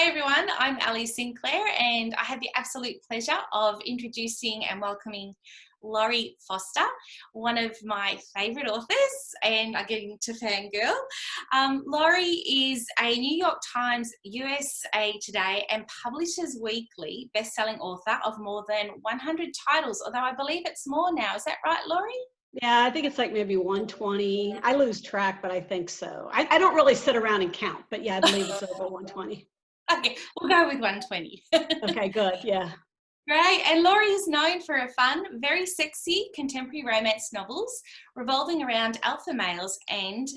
Hi everyone, I'm Alli Sinclair and I have the absolute pleasure of introducing and welcoming Laurie Foster, one of my favourite authors, and I get into Fangirl. Laurie is a New York Times, USA Today and Publishers Weekly best-selling author of more than 100 titles, although I believe it's more now. Is that right, Laurie? Yeah, I think it's like maybe 120. I lose track, but I think so. I don't really sit around and count, but yeah, I believe it's over 120. Okay, we'll go with 120. Okay, good, yeah. Great, and Laurie is known for her fun, very sexy contemporary romance novels revolving around alpha males and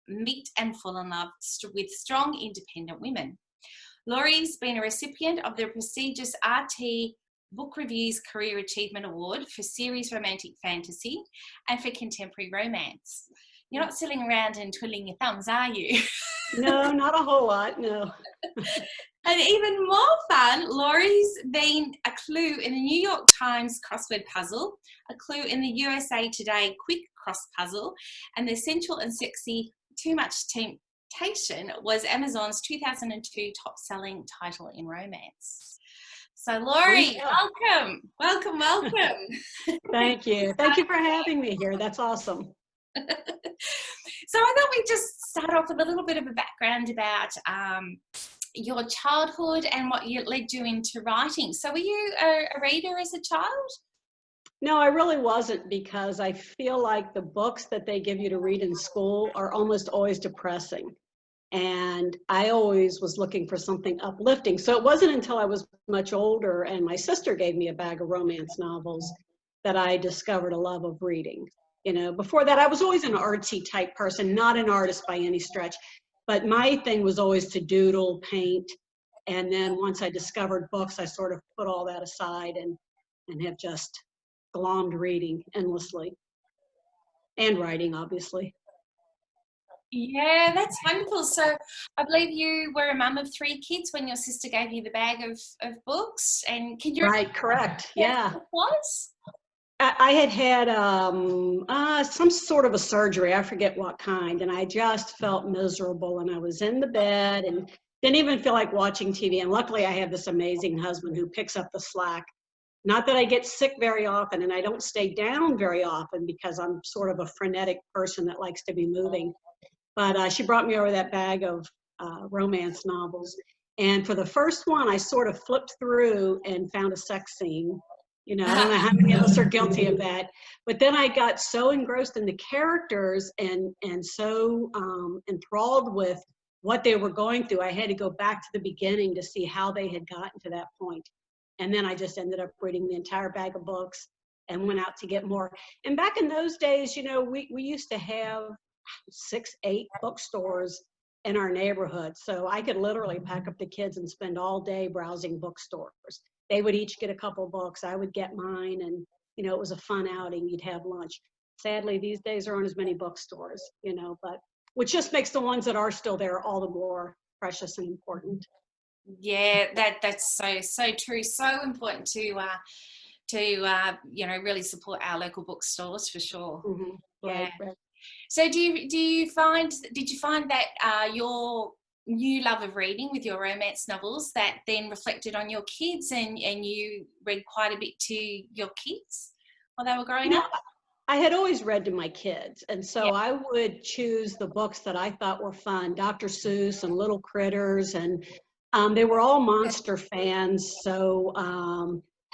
meet and fall in love with strong independent women. Laurie's been a recipient of the prestigious RT Book Review's Career Achievement Award for series romantic fantasy and for contemporary romance. You're not sitting around and twiddling your thumbs, are you? No, not a whole lot, no. And even more fun, Laurie's been a clue in the New York Times crossword puzzle, a clue in the USA Today quick cross puzzle, and the sensual and sexy Too Much Temptation was Amazon's 2002 top-selling title in romance. So Laurie, welcome. Thank you. Thank you for having me here. That's awesome. So I thought we'd just start off with a little bit of a background about your childhood and what led you into writing. So were you a reader as a child? No, I really wasn't, because I feel like the books that they give you to read in school are almost always depressing. And I always was looking for something uplifting. So it wasn't until I was much older and my sister gave me a bag of romance novels that I discovered a love of reading. You know, before that, I was always an artsy type person, not an artist by any stretch. But my thing was always to doodle, paint. And then once I discovered books, I sort of put all that aside and have just glommed reading endlessly. And writing, obviously. Yeah, that's wonderful. So I believe you were a mum of 3 kids when your sister gave you the bag of books. And can you Right, correct. Yeah. What it was? I had some sort of a surgery, I forget what kind, and I just felt miserable, and I was in the bed and didn't even feel like watching TV. And luckily I have this amazing husband who picks up the slack. Not that I get sick very often, and I don't stay down very often because I'm sort of a frenetic person that likes to be moving. But she brought me over that bag of romance novels. And for the first one, I sort of flipped through and found a sex scene. You know, I don't know how many of us are guilty of that. But then I got so engrossed in the characters and so enthralled with what they were going through, I had to go back to the beginning to see how they had gotten to that point. And then I just ended up reading the entire bag of books and went out to get more. And back in those days, you know, we used to have 6, 8 bookstores in our neighborhood. So I could literally pack up the kids and spend all day browsing bookstores. They would each get a couple books. I would get mine, and, you know, it was a fun outing. You'd have lunch. Sadly, these days there aren't as many bookstores, you know, but which just makes the ones that are still there all the more precious and important. Yeah, that's so true. So important to you know, really support our local bookstores for sure. Mm-hmm. Yeah. Right. So did you find that your new love of reading with your romance novels that then reflected on your kids, and you read quite a bit to your kids while they were growing up? I had always read to my kids, and so Yeah. I would choose the books that I thought were fun, Dr. Seuss and Little Critters, and they were all monster fans, so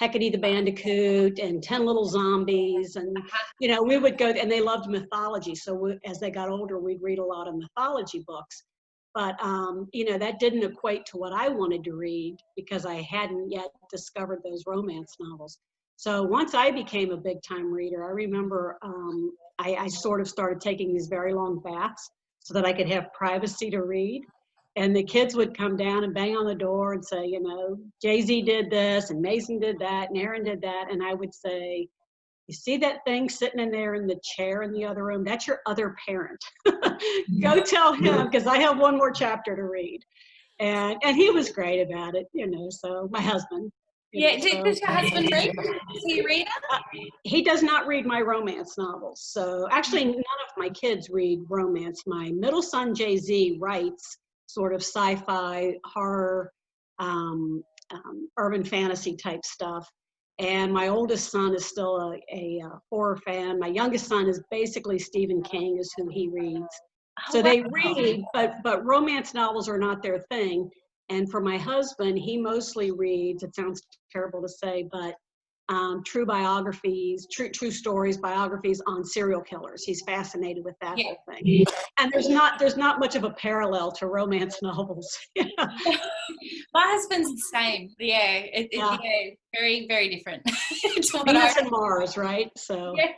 Hecate the Bandicoot and 10 Little Zombies, and, you know, we would go, and they loved mythology, so as they got older, we'd read a lot of mythology books. But, you know, that didn't equate to what I wanted to read because I hadn't yet discovered those romance novels. So once I became a big time reader, I remember I sort of started taking these very long baths so that I could have privacy to read. And the kids would come down and bang on the door and say, you know, Jay-Z did this and Mason did that and Aaron did that. And I would say, you see that thing sitting in there in the chair in the other room? That's your other parent. Go tell him, because I have one more chapter to read. And he was great about it, you know, so my husband. Yeah, does your husband read? Is he a reader? He does not read my romance novels. So actually none of my kids read romance. My middle son, Jay-Z, writes sort of sci-fi, horror, urban fantasy type stuff. And my oldest son is still a horror fan. My youngest son is basically Stephen King is who he reads. Oh, So wow. they read, but romance novels are not their thing. And for my husband, he mostly reads, it sounds terrible to say, but true biographies, true stories, biographies on serial killers. He's fascinated with that whole thing. And there's not much of a parallel to romance novels. My husband's the same. Yeah, yeah, very, very different. Venus and Mars, right? So. Yeah.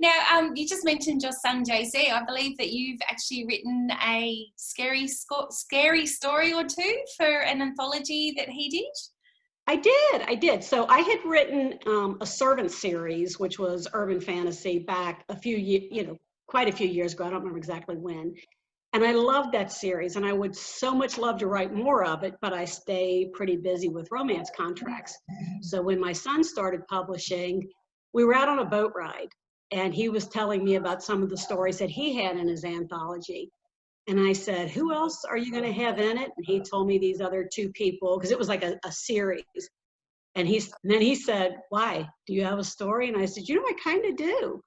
Now, you just mentioned your son JC. I believe that you've actually written a scary story or two for an anthology that he did. I did. So I had written a servant series, which was urban fantasy back quite a few years ago. I don't remember exactly when. And I loved that series, and I would so much love to write more of it, but I stay pretty busy with romance contracts. So when my son started publishing, we were out on a boat ride, and he was telling me about some of the stories that he had in his anthology. And I said, who else are you going to have in it? And he told me these other two people, because it was like a series. And then he said, why? Do you have a story? And I said, I kind of do.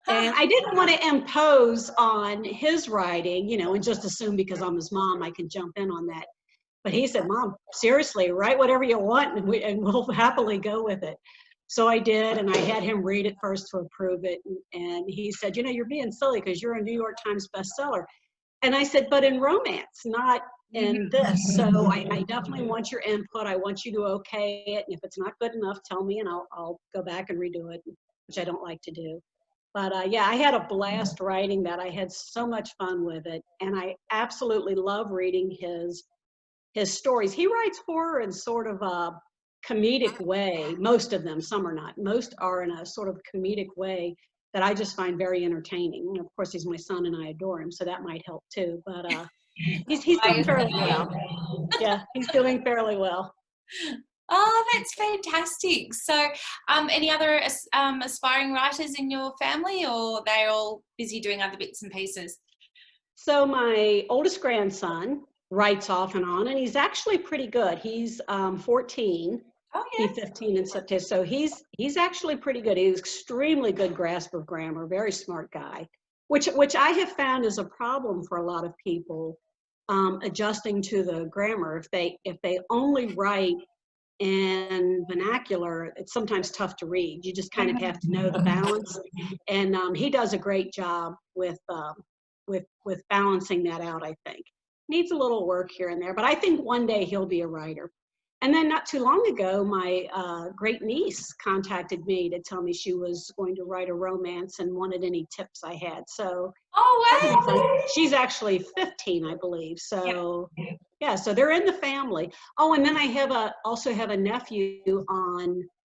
And I didn't want to impose on his writing, and just assume because I'm his mom, I can jump in on that. But he said, Mom, seriously, write whatever you want, and we'll happily go with it. So I did, and I had him read it first to approve it. And he said, you're being silly because you're a New York Times bestseller. And I said, but in romance, not in this. So I definitely want your input. I want you to okay it. And if it's not good enough, tell me, and I'll go back and redo it, which I don't like to do. But yeah, I had a blast writing that. I had so much fun with it. And I absolutely love reading his stories. He writes horror in sort of a comedic way. Most of them, some are not. Most are in a sort of comedic way that I just find very entertaining. And of course, he's my son and I adore him, so that might help too. But he's doing fairly well. Yeah, he's doing fairly well. Oh, that's fantastic. So any other aspiring writers in your family, or they're all busy doing other bits and pieces? So my oldest grandson writes off and on, and he's actually pretty good. He's 14. Oh, yeah. He's 15 in September. So he's actually pretty good. He's extremely good grasp of grammar, very smart guy, which I have found is a problem for a lot of people, adjusting to the grammar. If they only write in vernacular, it's sometimes tough to read. You just kind of have to know the balance. And he does a great job with balancing that out, I think. Needs a little work here and there, but I think one day he'll be a writer. And then not too long ago, my great niece contacted me to tell me she was going to write a romance and wanted any tips I had. So, oh, wow. She's actually 15, I believe. So, yeah, so they're in the family. Oh, and then I also have a nephew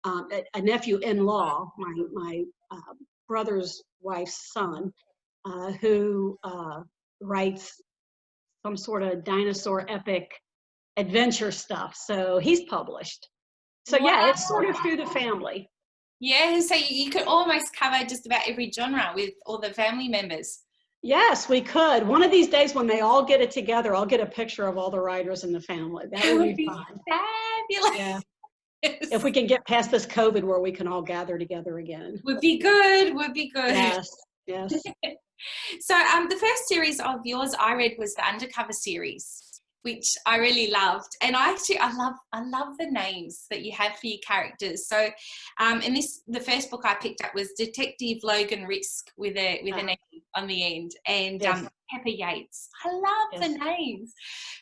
a nephew-in-law, my brother's wife's son, who writes some sort of dinosaur epic adventure stuff. So he's published. So yeah, it's sort of through the family. Yeah, so you could almost cover just about every genre with all the family members. Yes, we could. One of these days when they all get it together, I'll get a picture of all the writers in the family. That would be fun. Fabulous. Yeah. If we can get past this COVID where we can all gather together again. Would be good. Yes, yes. So the first series of yours I read was the Undercover series, which I really loved. And I love the names that you have for your characters. So the first book I picked up was Detective Logan Risk with an E on the end, and yes. Pepper Yates. I love the names.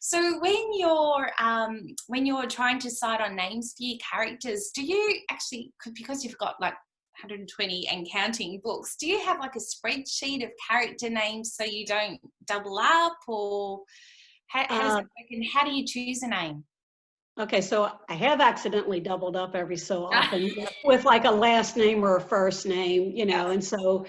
So when you're trying to decide on names for your characters, do you actually, because you've got like 120 and counting books, do you have like a spreadsheet of character names so you don't double up, or how does it work, and how do you choose a name? Okay, so I have accidentally doubled up every so often with like a last name or a first name, and so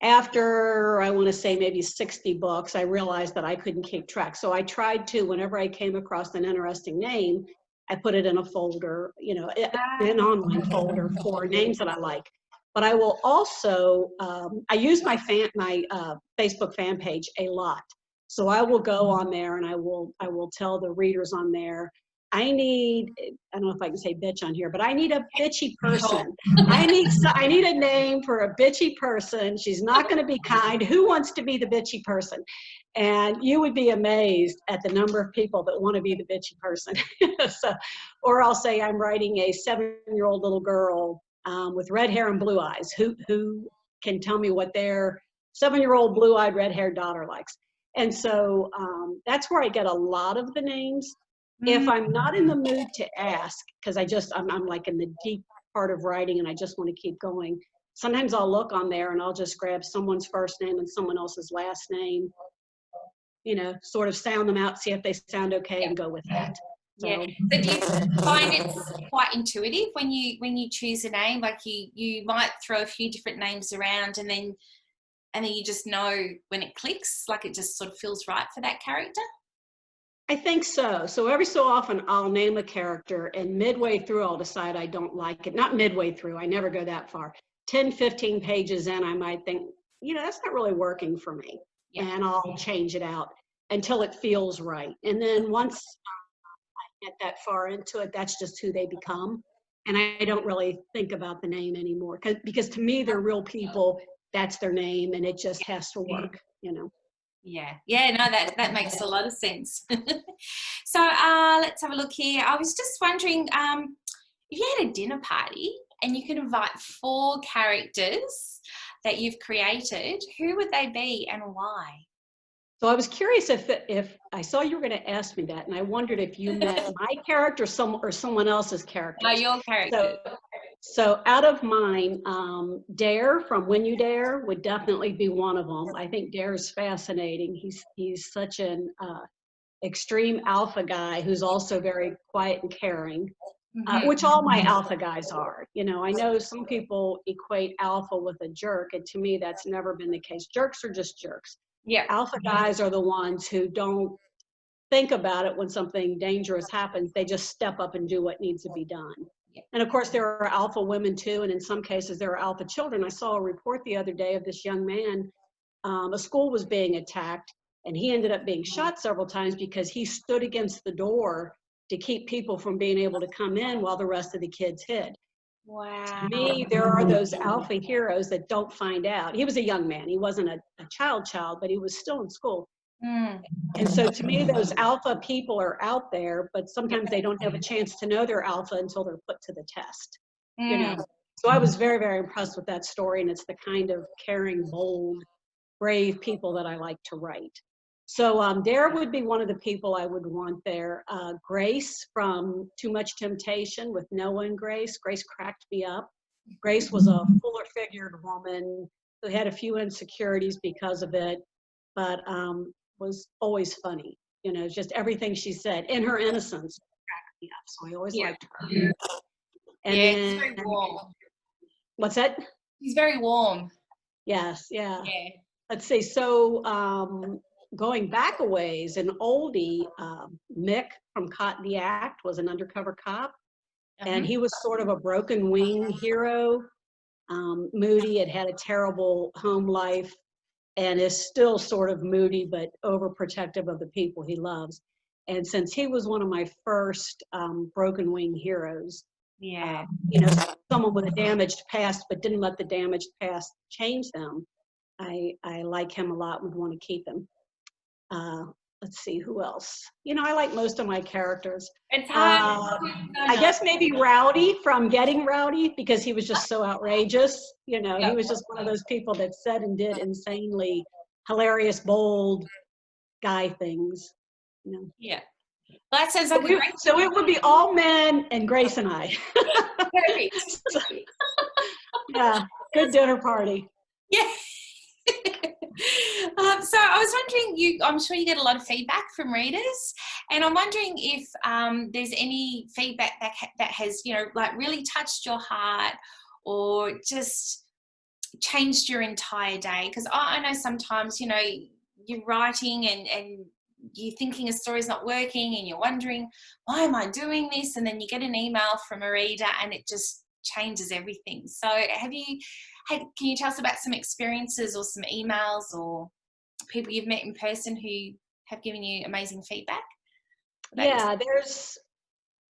after, I want to say maybe 60 books, I realized that I couldn't keep track. So I tried to, whenever I came across an interesting name, I put it in a folder, an online folder for names that I like. But I will also, I use my Facebook fan page a lot. So I will go on there and I will tell the readers on there, I need, I don't know if I can say bitch on here, but I need a bitchy person. Oh. I need a name for a bitchy person. She's not going to be kind. Who wants to be the bitchy person? And you would be amazed at the number of people that want to be the bitchy person. So, or I'll say I'm writing a 7-year-old little girl with red hair and blue eyes. Who can tell me what their 7-year-old blue-eyed red-haired daughter likes? And so that's where I get a lot of the names. If I'm not in the mood to ask, because I'm like in the deep part of writing and I just want to keep going, sometimes I'll look on there and I'll just grab someone's first name and someone else's last name, you know, sort of sound them out, see if they sound okay, and go with that. So, yeah. So do you find it's quite intuitive when you choose a name? Like you might throw a few different names around and then you just know when it clicks, like it just sort of feels right for that character? I think so. So every so often I'll name a character and midway through I'll decide I don't like it. Not midway through, I never go that far. 10, 15 pages in, I might think, you know, that's not really working for me. Yeah. And I'll change it out until it feels right. And then once I get that far into it, that's just who they become. And I don't really think about the name anymore because to me, they're real people. That's their name and it just has to work, you know. Yeah, no, that makes a lot of sense. So let's have a look here. I was just wondering, if you had a dinner party and you could invite 4 characters that you've created, who would they be and why? So I was curious if I saw you were going to ask me that, and I wondered if you meant my character or someone else's character. Your characters. So out of mine, Dare from When You Dare would definitely be one of them. I think Dare is fascinating. He's such an extreme alpha guy who's also very quiet and caring, which all my alpha guys are. You know, I know some people equate alpha with a jerk, and to me, that's never been the case. Jerks are just jerks. Yeah. Alpha guys are the ones who don't think about it when something dangerous happens. They just step up and do what needs to be done. Yeah. And of course, there are alpha women too, and in some cases, there are alpha children. I saw a report the other day of this young man. A school was being attacked, and he ended up being shot several times because he stood against the door to keep people from being able to come in while the rest of the kids hid. Wow. To me, there are those alpha heroes that don't find out. He was a young man. He wasn't a child, but he was still in school. And so to me, those alpha people are out there, but sometimes they don't have a chance to know they're alpha until they're put to the test, you know? So I was very, very impressed with that story. And it's the kind of caring, bold, brave people that I like to write. So Dare would be one of the people I would want there. Grace from Too Much Temptation with Noah and Grace. Grace cracked me up. Grace was a fuller figured woman who had a few insecurities because of it, but was always funny. You know, just everything she said in her innocence cracked me up. So I always liked her. And she's very warm. What's that? She's very warm. Yes, yeah. Let's see. So going back a ways, an oldie, Mick from Caught in the Act was an undercover cop, and he was sort of a broken wing hero. Moody, had a terrible home life and is still sort of moody but overprotective of the people he loves. And since he was one of my first broken wing heroes, you know, someone with a damaged past but didn't let the damaged past change them, I like him a lot, would want to keep him. Let's see, who else? You know, I like most of my characters. It's hard. I guess maybe Rowdy from Getting Rowdy, because he was just so outrageous. You know, he was just one of those people that said and did insanely hilarious, bold guy things. You know. Yeah. Well, that sounds like so it would be all men and Grace and I. Perfect. Yeah, good dinner party. Yeah. So I was wondering, I'm sure you get a lot of feedback from readers, and I'm wondering if there's any feedback that has, you know, like really touched your heart or just changed your entire day. Because I know sometimes, you know, you're writing and you're thinking a story's not working and you're wondering, why am I doing this? And then you get an email from a reader and it just changes everything. So can you tell us about some experiences or some emails or people you've met in person who have given you amazing feedback? Yeah,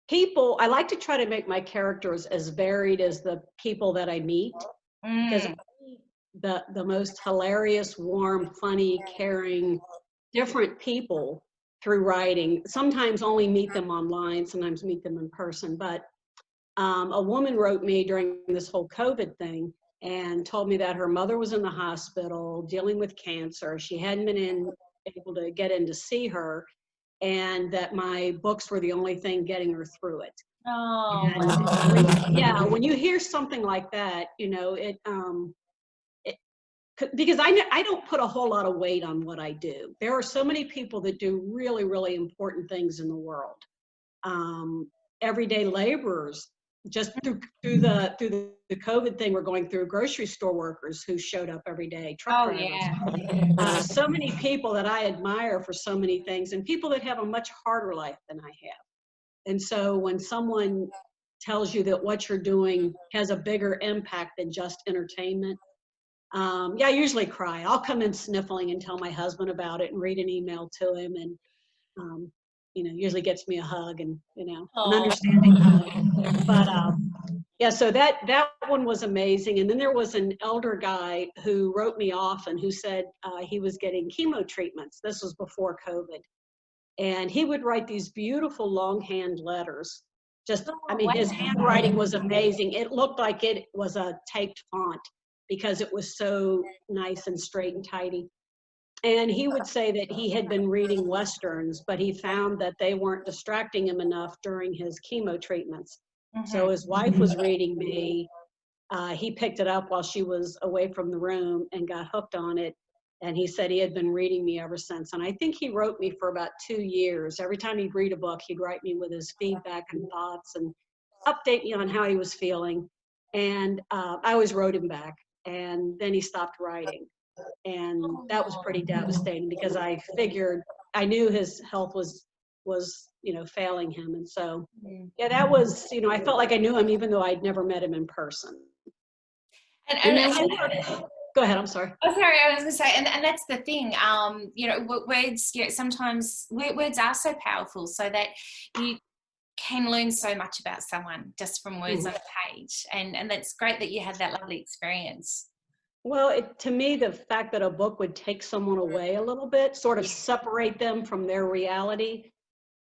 people, I like to try to make my characters as varied as the people that I meet, because I meet the most hilarious, warm, funny, caring, different people through writing. Sometimes only meet them online, sometimes meet them in person. But a woman wrote me during this whole COVID thing and told me that her mother was in the hospital dealing with cancer. She hadn't been able to get in to see her, and that my books were the only thing getting her through it. Oh, And yeah, when you hear something like that, because I don't put a whole lot of weight on what I do. There are so many people that do really, really important things in the world. Everyday laborers, just through the COVID thing we're going through, grocery store workers who showed up every day, truck oh drivers. yeah. So many people that I admire for so many things, and people that have a much harder life than I have. And so when someone tells you that what you're doing has a bigger impact than just entertainment, yeah, I usually cry. I'll come in sniffling and tell my husband about it and read an email to him, and usually gets me a hug and an understanding hug. But yeah, so that one was amazing. And then there was an elder guy who wrote me often who said he was getting chemo treatments. This was before COVID. And he would write these beautiful longhand letters. His handwriting was amazing. It looked like it was a taped font because it was so nice and straight and tidy. And he would say that he had been reading Westerns, but he found that they weren't distracting him enough during his chemo treatments. So his wife was reading me. He picked it up while she was away from the room and got hooked on it. And he said he had been reading me ever since. And I think he wrote me for about 2 years. Every time he'd read a book, he'd write me with his feedback and thoughts and update me on how he was feeling. And I always wrote him back. And then he stopped writing. And that was pretty devastating because I knew his health was failing him. And so, yeah, that was, I felt like I knew him even though I'd never met him in person. And then go ahead, I'm sorry. Oh, sorry, I was going to say, and that's the thing, words, sometimes words are so powerful so that you can learn so much about someone just from words on a page. And that's great that you had that lovely experience. Well, to me, the fact that a book would take someone away a little bit, sort of separate them from their reality,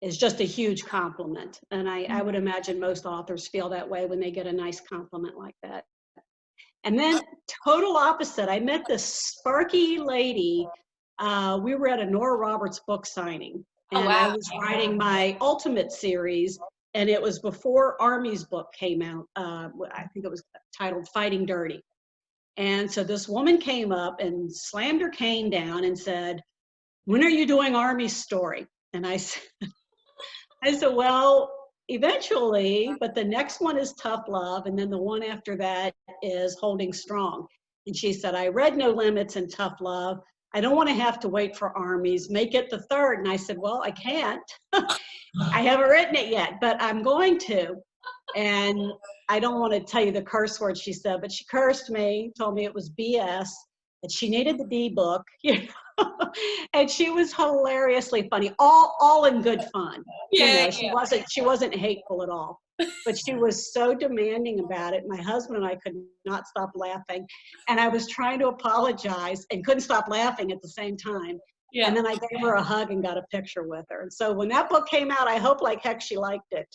is just a huge compliment. And I would imagine most authors feel that way when they get a nice compliment like that. And then total opposite, I met this sparky lady. We were at a Nora Roberts book signing, and I was writing my Ultimate series, and it was before Army's book came out. I think it was titled Fighting Dirty. And so this woman came up and slammed her cane down and said, "When are you doing Army's story?" And I said, well, eventually, but the next one is Tough Love, and then the one after that is Holding Strong. And she said, "I read No Limits and Tough Love. I don't want to have to wait for Armies. Make it the third." And I said, "Well, I can't. I haven't written it yet, but I'm going to." And I don't want to tell you the curse word she said, but she cursed me, told me it was BS, that she needed the D book, and she was hilariously funny, all in good fun. She wasn't hateful at all, but she was so demanding about it. My husband and I could not stop laughing, and I was trying to apologize and couldn't stop laughing at the same time. Yeah. And then I gave her a hug and got a picture with her. And so when that book came out, I hope like heck she liked it.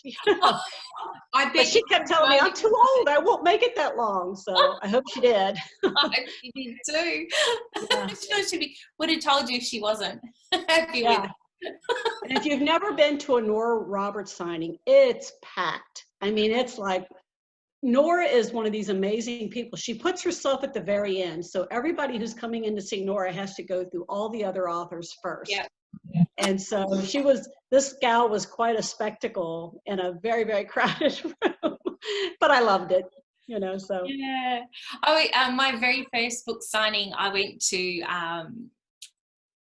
But she kept telling me, "I'm too old. I won't make it that long." So I hope she did. I hope she did too. Yeah. She would have told you if she wasn't happy with it. And if you've never been to a Nora Roberts signing, it's packed. I mean, it's like, Nora is one of these amazing people. She puts herself at the very end. So everybody who's coming in to see Nora has to go through all the other authors first. Yeah. And so this gal was quite a spectacle in a very, very crowded room, but I loved it, so. Yeah. My very first book signing I went to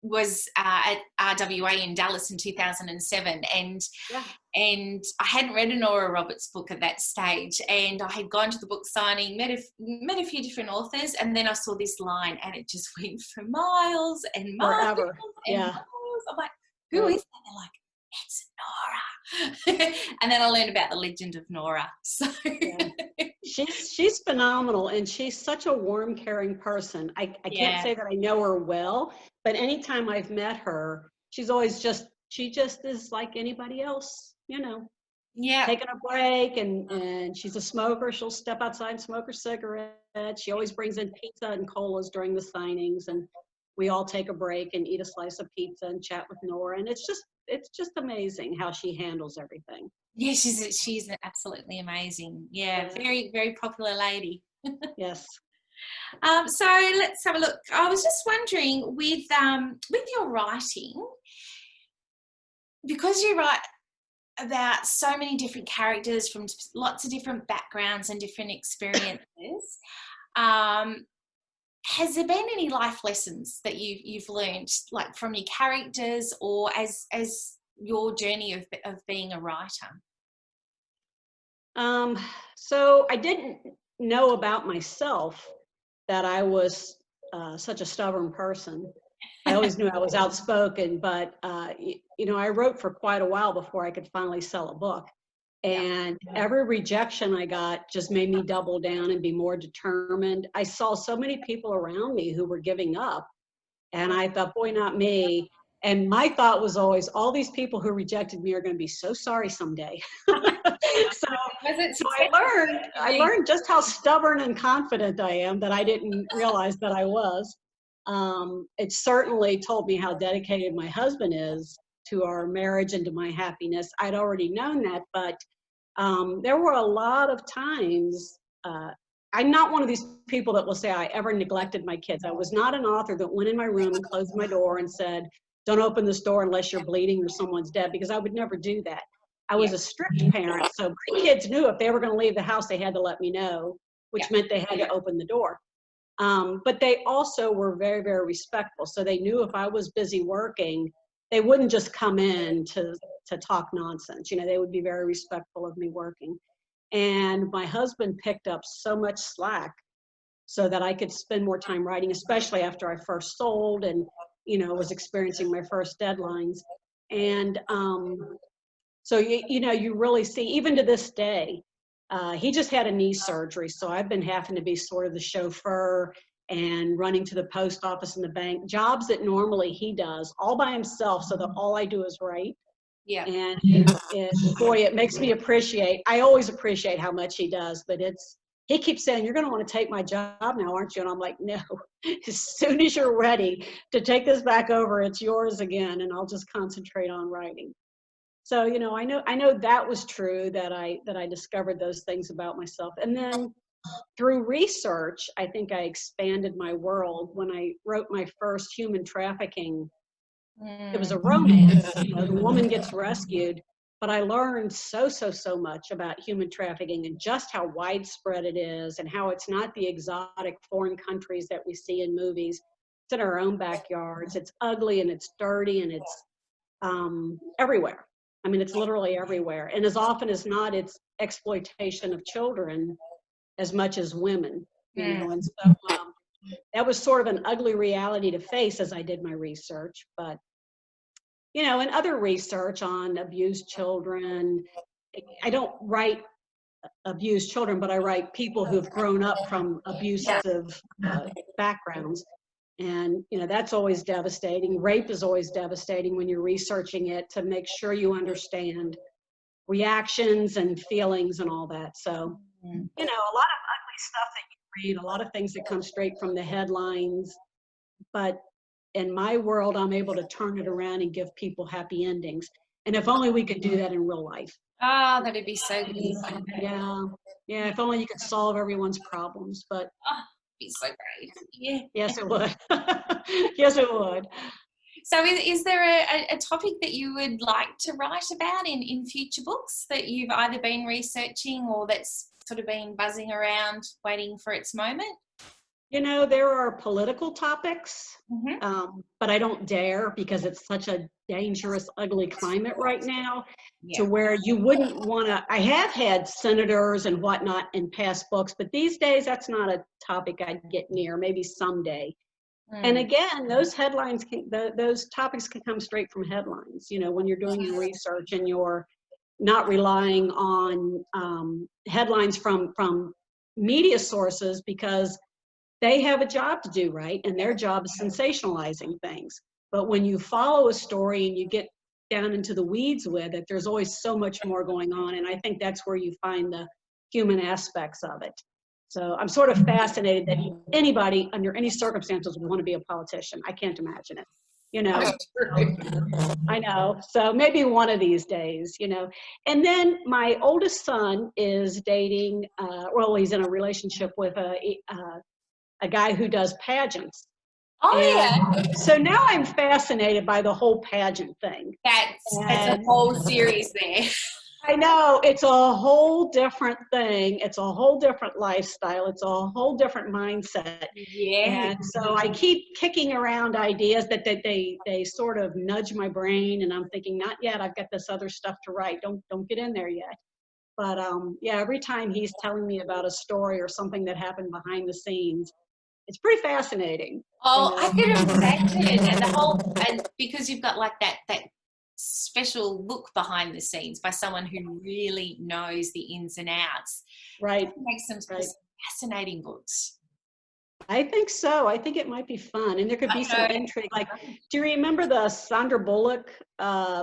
was at RWA in Dallas in 2007, and I hadn't read a Nora Roberts book at that stage, and I had gone to the book signing, met a few different authors, and then I saw this line and it just went for miles and miles. Forever. And miles. I'm like, who is that? They're like, "It's Nora." And then I learned about the legend of Nora. So Yeah. She's phenomenal, and she's such a warm, caring person. I can't yeah, say that I know her well, but anytime I've met her, she just is like anybody else, you know, yeah. taking a break, and she's a smoker. She'll step outside and smoke her cigarette. She always brings in pizza and colas during the signings, and we all take a break and eat a slice of pizza and chat with Nora. And it's just amazing how she handles everything. Yeah, she's absolutely amazing. Yeah, Yeah. very, very popular lady. Yes. So let's have a look. I was just wondering, with your writing, because you write about so many different characters from lots of different backgrounds and different experiences, has there been any life lessons that you've learned, like from your characters or as your journey of being a writer? So I didn't know about myself that I was such a stubborn person. I always knew I was outspoken, but you know, I wrote for quite a while before I could finally sell a book. Yeah. And every rejection I got just made me double down and be more determined. I saw so many people around me who were giving up, and I thought, boy, not me. And my thought was always, all these people who rejected me are going to be so sorry someday. so Was it so I learned just how stubborn and confident I am that I didn't realize that I was. It certainly told me how dedicated my husband is to our marriage and to my happiness. I'd already known that, but there were a lot of times. I'm not one of these people that will say I ever neglected my kids. I was not an author that went in my room and closed my door and said, "Don't open this door unless you're bleeding or someone's dead," because I would never do that. I Yeah. was a strict parent, so my kids knew if they were going to leave the house, they had to let me know, which Yeah. meant they had to open the door. But they also were very, very respectful. So they knew if I was busy working, they wouldn't just come in to talk nonsense. You know, they would be very respectful of me working. And my husband picked up so much slack so that I could spend more time writing, especially after I first sold and, you know, was experiencing my first deadlines. And so, you know, you really see, even to this day, he just had a knee surgery. So I've been having to be sort of the chauffeur and running to the post office and the bank, jobs that normally he does all by himself, so that all I do is write. Yeah. And boy, it makes me appreciate, I always appreciate how much he does, but he keeps saying, "You're going to want to take my job now, aren't you?" And I'm like, "No, as soon as you're ready to take this back over, it's yours again, and I'll just concentrate on writing." So, you know, I know that was true, that I discovered those things about myself. And then through research, I think I expanded my world. When I wrote my first human trafficking, it was a romance. You know, the woman gets rescued, but I learned so much about human trafficking and just how widespread it is, and how it's not the exotic foreign countries that we see in movies. It's in our own backyards. It's ugly and it's dirty and it's everywhere. I mean, it's literally everywhere. And as often as not, it's exploitation of children as much as women, you know. And so that was sort of an ugly reality to face as I did my research. But, you know, and other research on abused children, I don't write abused children, but I write people who've grown up from abusive backgrounds. And, you know, that's always devastating. Rape is always devastating when you're researching it, to make sure you understand reactions and feelings and all that. So, you know, a lot of ugly stuff that you read, a lot of things that come straight from the headlines. But in my world, I'm able to turn it around and give people happy endings. And if only we could do that in real life. Oh, that'd be so good. Yeah. Yeah. If only you could solve everyone's problems. But Oh, be so great. Yeah. yes, it would. Yes, it would. So is there a topic that you would like to write about in future books that you've either been researching or that's sort of been buzzing around waiting for its moment? You know, there are political topics, Mm-hmm. but I don't dare, because it's such a dangerous, ugly climate right now, Yeah. to where you wouldn't want to. I have had senators and whatnot in past books, but these days that's not a topic I'd get near, maybe someday. And again, those headlines those topics can come straight from headlines. You know, when you're doing your research and you're not relying on headlines from media sources, because they have a job to do, right? And their job is sensationalizing things. But when you follow a story and you get down into the weeds with it, there's always so much more going on. And I think that's where you find the human aspects of it. So I'm sort of fascinated that anybody under any circumstances would want to be a politician. I can't imagine it, you know. I know. So maybe one of these days, you know. And then my oldest son is dating, well, he's in a relationship with a guy who does pageants. Oh, And yeah. so now I'm fascinated by the whole pageant thing. That's a whole series there. I know, it's a whole different thing. It's a whole different lifestyle. It's a whole different mindset. Yeah. And so I keep kicking around ideas that they sort of nudge my brain, and I'm thinking, not yet. I've got this other stuff to write. Don't get in there yet. But yeah, every time he's telling me about a story or something that happened behind the scenes, it's pretty fascinating. Oh, You know? I could imagine, and the whole, and because you've got like that special look behind the scenes by someone who really knows the ins and outs. Right. It makes some Right. fascinating books. I think so. I think it might be fun, and there could be some intrigue. Like, do you remember the Sandra Bullock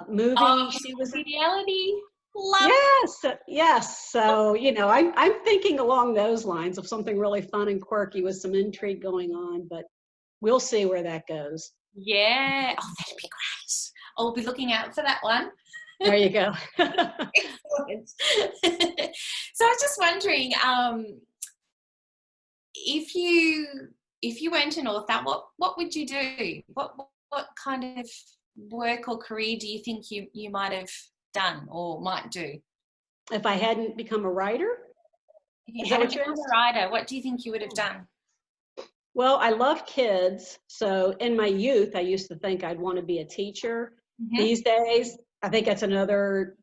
movie? Oh, She was reality. Love. Yes, yes. So, you know, I'm thinking along those lines of something really fun and quirky with some intrigue going on, but we'll see where that goes. Yeah. Oh, that'd be great. I'll be looking out for that one. There you go. Excellent. So I was just wondering, if you weren't an author, what would you do? What kind of work or career do you think you might have done or might do? If I hadn't become a writer? If you Is that hadn't what you become asked? a writer, what do you think you would have done? Well, I love kids. So in my youth, I used to think I'd want to be a teacher. Mm-hmm. These days, I think that's another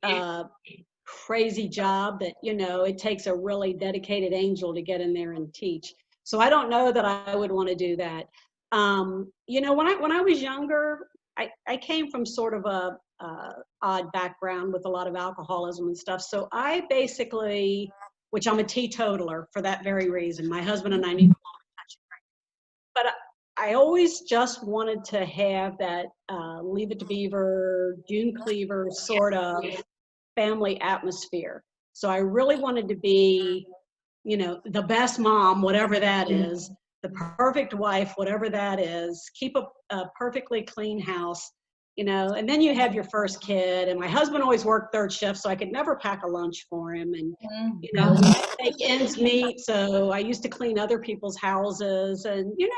crazy job that, you know, it takes a really dedicated angel to get in there and teach. So I don't know that I would want to do that. You know, when I was younger, I came from sort of a odd background with a lot of alcoholism and stuff. So I basically, which I'm a teetotaler for that very reason. My husband and I need to touch it. But I always just wanted to have that Leave It to Beaver, June Cleaver sort of family atmosphere. So I really wanted to be, you know, the best mom, whatever that is, the perfect wife, whatever that is, keep a perfectly clean house, you know, and then you have your first kid. And my husband always worked third shift, so I could never pack a lunch for him. And, you know, we had to make ends meet. So I used to clean other people's houses, and, you know,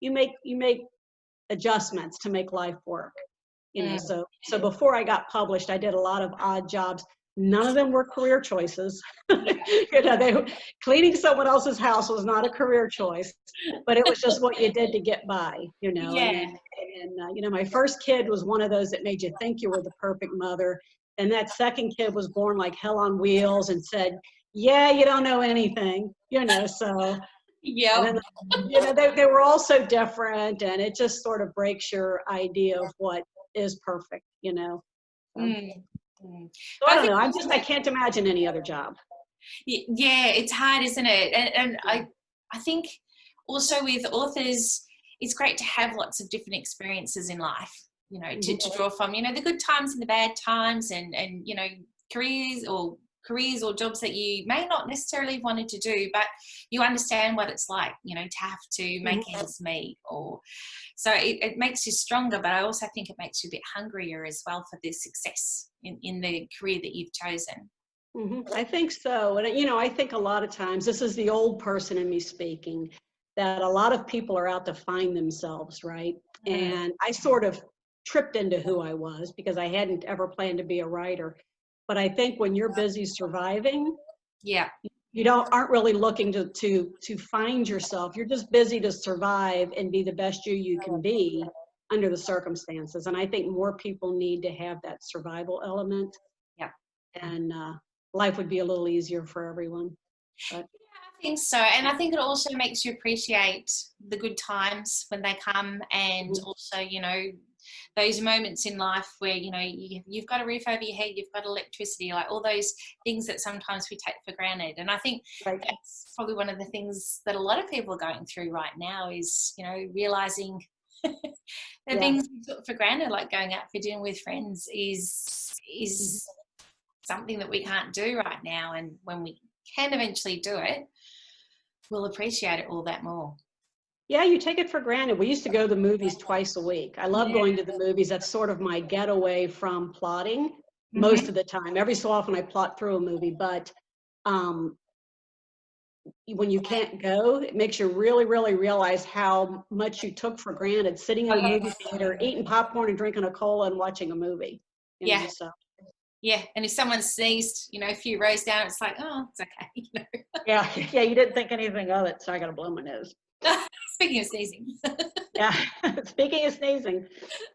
you make adjustments to make life work. You know, so before I got published, I did a lot of odd jobs. None of them were career choices. You know, cleaning someone else's house was not a career choice, but it was just what you did to get by, you know. Yeah. And you know, my first kid was one of those that made you think you were the perfect mother. And that second kid was born like hell on wheels and said, yeah, you don't know anything, you know, so. Yeah. You know, they were all so different, and it just sort of breaks your idea of what is perfect, you know. So I don't know. I can't imagine any other job. Yeah, it's hard, isn't it? And I think also with authors, it's great to have lots of different experiences in life, you know, to draw from, you know, the good times and the bad times, and you know, careers or jobs that you may not necessarily have wanted to do, but you understand what it's like, you know, to have to make ends meet, or so it makes you stronger. But I also think it makes you a bit hungrier as well for the success in the career that you've chosen. I think so. And, you know, I think a lot of times, this is the old person in me speaking, that a lot of people are out to find themselves, right? And I sort of tripped into who I was because I hadn't ever planned to be a writer. But I think when you're busy surviving, yeah, you aren't really looking to find yourself. You're just busy to survive and be the best you can be under the circumstances. And I think more people need to have that survival element. Yeah. And life would be a little easier for everyone. But. I think so. And I think it also makes you appreciate the good times when they come, and also, you know, those moments in life where, you know, you've got a roof over your head, you've got electricity, like all those things that sometimes we take for granted. And I think that's probably one of the things that a lot of people are going through right now is, you know, realizing the things we took for granted, like going out for dinner with friends, is something that we can't do right now. And when we can eventually do it, we'll appreciate it all that more. Yeah, you take it for granted. We used to go to the movies twice a week. I love going to the movies. That's sort of my getaway from plotting most of the time. Every so often I plot through a movie, but when you can't go, it makes you really, really realize how much you took for granted sitting in a movie theater, eating popcorn and drinking a cola and watching a movie. You know, so. Yeah, and if someone sneezed, you know, a few rows down, it's like, oh, it's okay. You know? Yeah, you didn't think anything of it, so I got to blow my nose. Speaking of sneezing. Speaking of sneezing,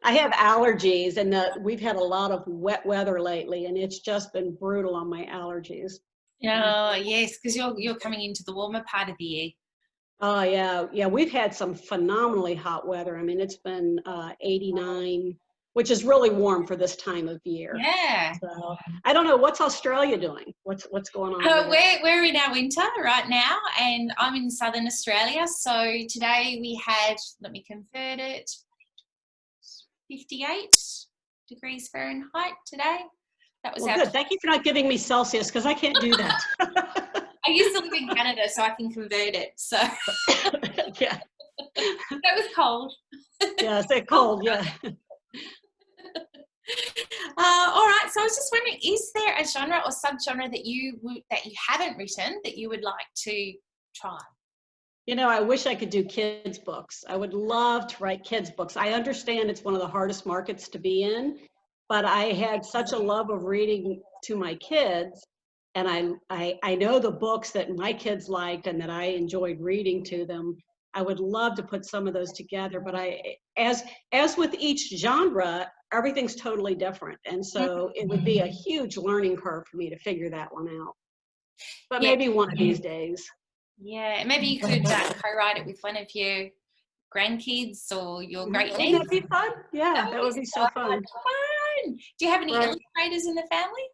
I have allergies, and we've had a lot of wet weather lately, and it's just been brutal on my allergies. Oh, yes, because you're coming into the warmer part of the year. Oh, yeah, we've had some phenomenally hot weather. I mean, it's been 89, which is really warm for this time of year. Yeah. So I don't know, what's Australia doing? What's going on? We're in our winter right now, and I'm in southern Australia. So today we had, let me convert it, 58 degrees Fahrenheit today. That was good. Thank you for not giving me Celsius, because I can't do that. I used to live in Canada, so I can convert it. So yeah, that was cold. Yeah, it's cold. Yeah. All right. So I was just wondering, is there a genre or subgenre that you haven't written that you would like to try? You know, I wish I could do kids' books. I would love to write kids' books. I understand it's one of the hardest markets to be in, but I had such a love of reading to my kids, and I know the books that my kids liked and that I enjoyed reading to them. I would love to put some of those together, but as with each genre, everything's totally different, and so it would be a huge learning curve for me to figure that one out. But maybe one of these days. Yeah, maybe you could co-write it with one of your grandkids or your great niece. Wouldn't that be fun? Yeah, that would be so fun. Do you have any illustrators in the family?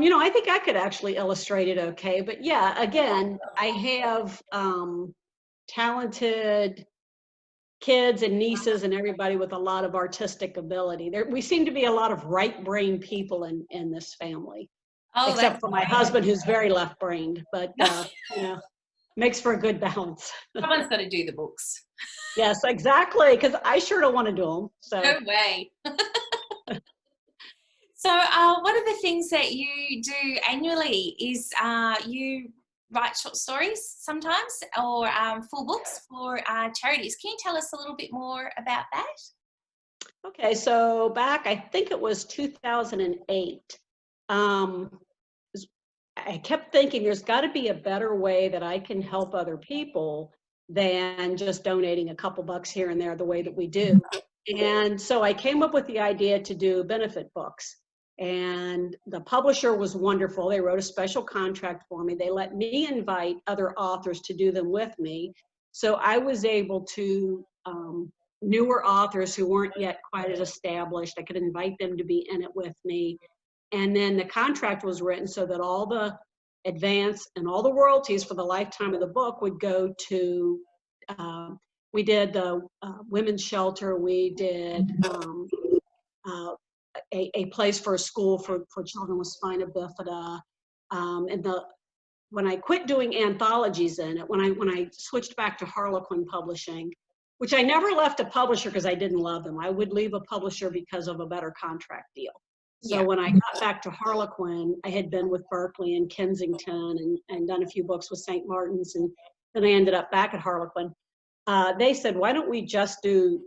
You know, I think I could actually illustrate it okay, but yeah, again, I have talented kids and nieces and everybody with a lot of artistic ability. We seem to be a lot of right-brained people in this family. Except for my husband, who's very left-brained, but you know, makes for a good balance. Someone's got to do the books. Yes, exactly, because I sure don't want to do them. So. No way. So one of the things that you do annually is you write short stories sometimes, or full books for charities. Can you tell us a little bit more about that? Okay, so back, I think it was 2008. I kept thinking there's got to be a better way that I can help other people than just donating a couple bucks here and there the way that we do. And so I came up with the idea to do benefit books. And the publisher was wonderful. They wrote a special contract for me. They let me invite other authors to do them with me. So I was able to, newer authors who weren't yet quite as established, I could invite them to be in it with me. And then the contract was written so that all the advance and all the royalties for the lifetime of the book would go to, we did the women's shelter, we did a place for a school for children with spina bifida. And when I quit doing anthologies in it, when I switched back to Harlequin Publishing, which I never left a publisher because I didn't love them. I would leave a publisher because of a better contract deal. So when I got back to Harlequin, I had been with Berkeley and Kensington and done a few books with St. Martin's, and then I ended up back at Harlequin. They said, why don't we just you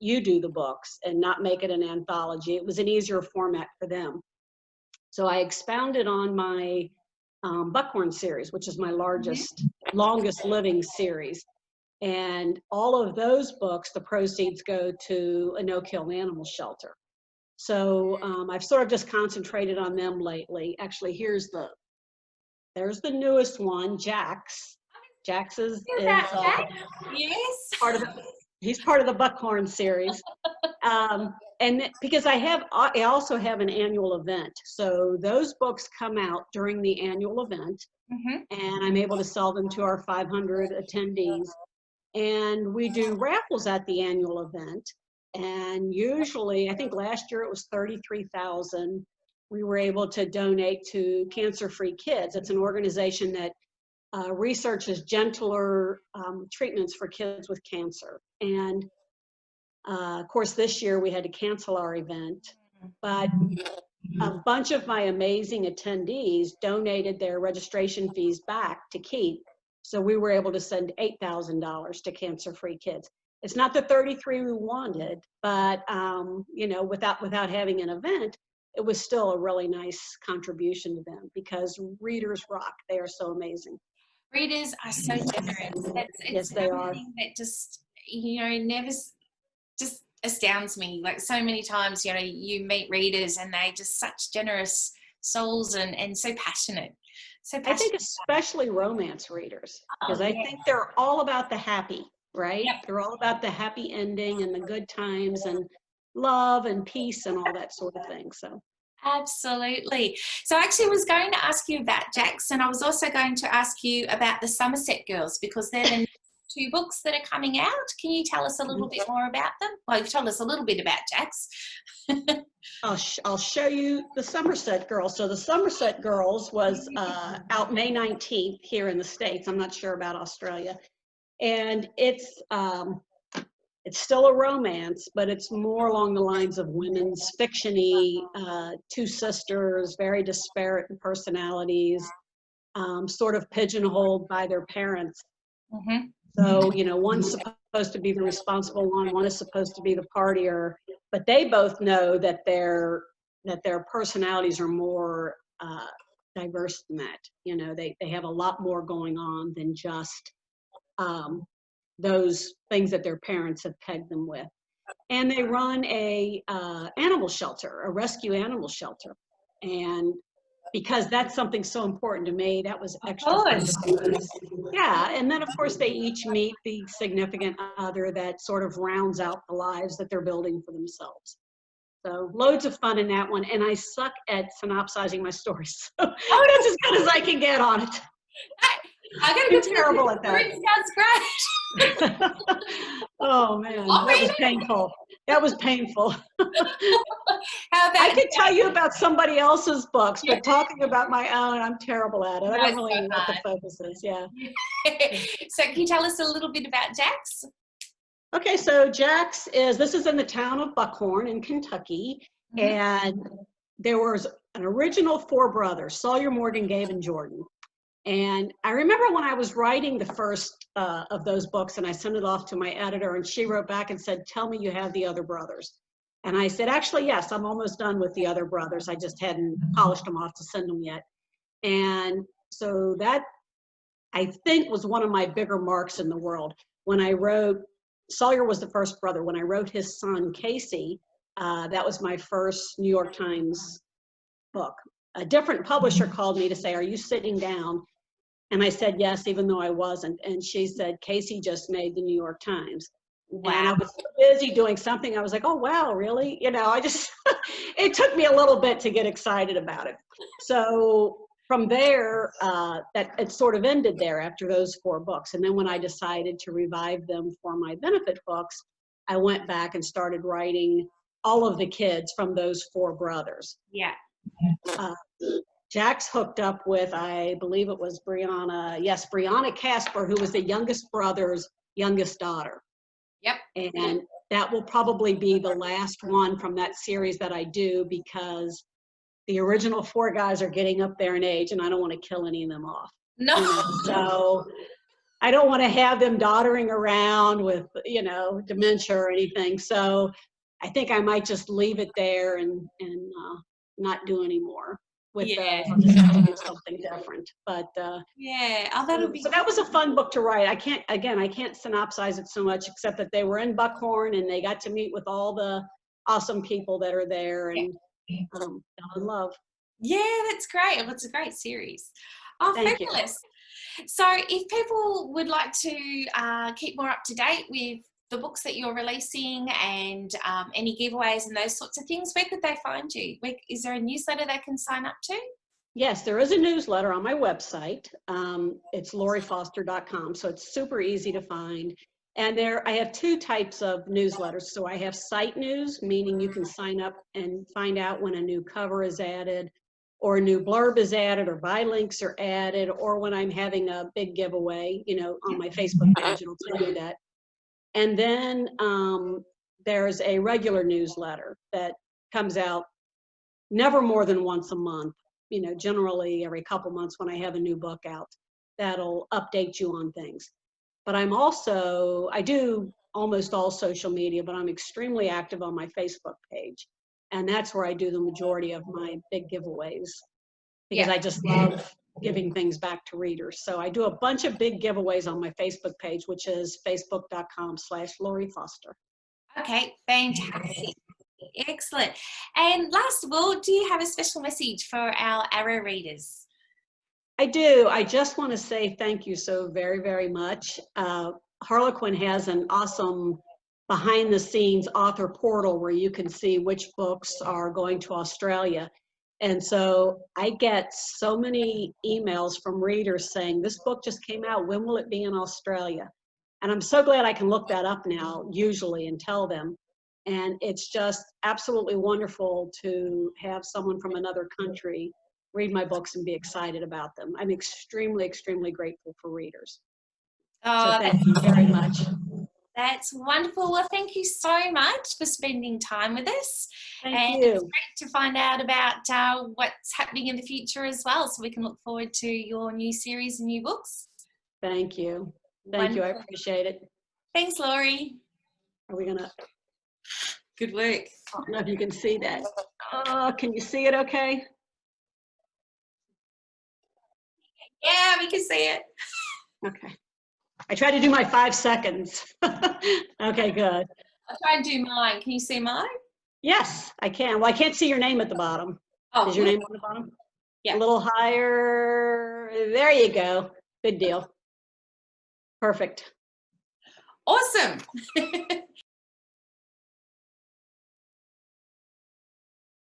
do the books and not make it an anthology? It was an easier format for them. So I expounded on my Buckhorn series, which is my longest living series. And all of those books, the proceeds go to a no-kill animal shelter. So I've sort of just concentrated on them lately. Actually, there's the newest one, Jax. Jax is yes. part of it. He's part of the Buckhorn series. And because I also have an annual event. So those books come out during the annual event, and I'm able to sell them to our 500 attendees. And we do raffles at the annual event. And usually, I think last year it was 33,000. We were able to donate to Cancer Free Kids. It's an organization that researches gentler treatments for kids with cancer. And of course, this year we had to cancel our event, but a bunch of my amazing attendees donated their registration fees back to keep. So we were able to send $8,000 to Cancer Free Kids. It's not the 33 we wanted, but you know, without having an event, it was still a really nice contribution to them, because readers rock. They are so amazing. Readers are so generous. Yes, they are. That just, you know, never just astounds me. Like, so many times, you know, you meet readers and they just such generous souls and so passionate. I think especially romance readers, because I think they're all about the happy, right? Yep. They're all about the happy ending and the good times and love and peace and all that sort of thing. So absolutely. So I actually was going to ask you about Jax, and I was also going to ask you about the Somerset Girls, because they're the 2 books that are coming out. Can you tell us a little bit more about them? Well, you've told us a little bit about Jax. I'll show you the Somerset Girls. So the Somerset Girls was out May 19th here in the States. I'm not sure about Australia. And it's still a romance, but it's more along the lines of women's fiction-y, 2 sisters, very disparate in personalities, sort of pigeonholed by their parents. So, you know, one's supposed to be the responsible one is supposed to be the partier, but they both know that their personalities are more diverse than that. You know, they have a lot more going on than just those things that their parents have pegged them with. And they run a animal shelter, a rescue animal shelter. And because that's something so important to me, that was extra. Yeah, and then of course they each meet the significant other that sort of rounds out the lives that they're building for themselves. So loads of fun in that one, and I suck at synopsizing my stories, so that's as good as I can get on it. I'm terrible at that. It sounds great. Oh man, that was painful. That was painful. How about I could tell you about somebody else's books, but talking about my own, I'm terrible at it. I don't really know what the focus is. Yeah. So can you tell us a little bit about Jax? Okay, so Jax this is in the town of Buckhorn in Kentucky, and there was an original 4 brothers, Sawyer, Morgan, Gabe, and Jordan. And I remember when I was writing the first of those books, and I sent it off to my editor, and she wrote back and said, "Tell me you have the other brothers." And I said, "Actually, yes, I'm almost done with the other brothers. I just hadn't polished them off to send them yet." And so that, I think, was one of my bigger marks in the world. When I wrote, Sawyer was the first brother. When I wrote his son, Casey, that was my first New York Times book. A different publisher called me to say, "Are you sitting down?" And I said yes, even though I wasn't. And she said, "Casey just made the New York Times." Wow. And I was so busy doing something. I was like, "Oh, wow, really?" You know, it took me a little bit to get excited about it. So from there, that it sort of ended there after those 4 books. And then when I decided to revive them for my benefit books, I went back and started writing all of the kids from those 4 brothers. Yeah. Jax hooked up with, I believe it was Brianna Casper, who was the youngest brother's youngest daughter. Yep. And that will probably be the last one from that series that I do, because the original 4 guys are getting up there in age, and I don't want to kill any of them off. No. You know? So I don't want to have them doddering around with, you know, dementia or anything. So I think I might just leave it there and not do any more with those. I'll just have to do something different. But that'll be. So that was a fun book to write. I can't synopsize it so much, except that they were in Buckhorn and they got to meet with all the awesome people that are there and fell in love. Yeah, that's great. Well, it's a great series. Oh, Thank fabulous. You. So if people would like to keep more up to date with the books that you're releasing and any giveaways and those sorts of things, where could they find you? Is there a newsletter they can sign up to? Yes, there is a newsletter on my website. It's lauriefoster.com, so it's super easy to find. And there, I have two types of newsletters. So I have site news, meaning you can sign up and find out when a new cover is added, or a new blurb is added, or buy links are added, or when I'm having a big giveaway, you know, on my Facebook page, it'll tell you that. And then there's a regular newsletter that comes out never more than once a month, you know, generally every couple months when I have a new book out, that'll update you on things. But I do almost all social media, but I'm extremely active on my Facebook page. And that's where I do the majority of my big giveaways, because I just love giving things back to readers. So I do a bunch of big giveaways on my Facebook page, which is facebook.com/LaurieFoster. Okay, fantastic. Excellent. And last of all, do you have a special message for our ARRLD readers? I do. I just want to say thank you so very, very much. Harlequin has an awesome behind the scenes author portal where you can see which books are going to Australia. And so I get so many emails from readers saying, this book just came out, when will it be in Australia? And I'm so glad I can look that up now, usually, and tell them. And it's just absolutely wonderful to have someone from another country read my books and be excited about them. I'm extremely, extremely grateful for readers. Oh, so thank you very much. That's wonderful. Well, thank you so much for spending time with us. Thank you. It's great to find out about what's happening in the future as well, so we can look forward to your new series and new books. Thank you. Thank you. I appreciate it. Thanks, Laurie. Are we gonna? Good work. I don't know if you can see that. Can you see it okay? Yeah, we can see it. Okay. I tried to do my 5 seconds. Okay, good. I'll try and do mine. Can you see mine? Yes, I can. Well, I can't see your name at the bottom. Oh, is your name on the bottom? Yeah. A little higher. There you go. Good deal. Perfect. Awesome.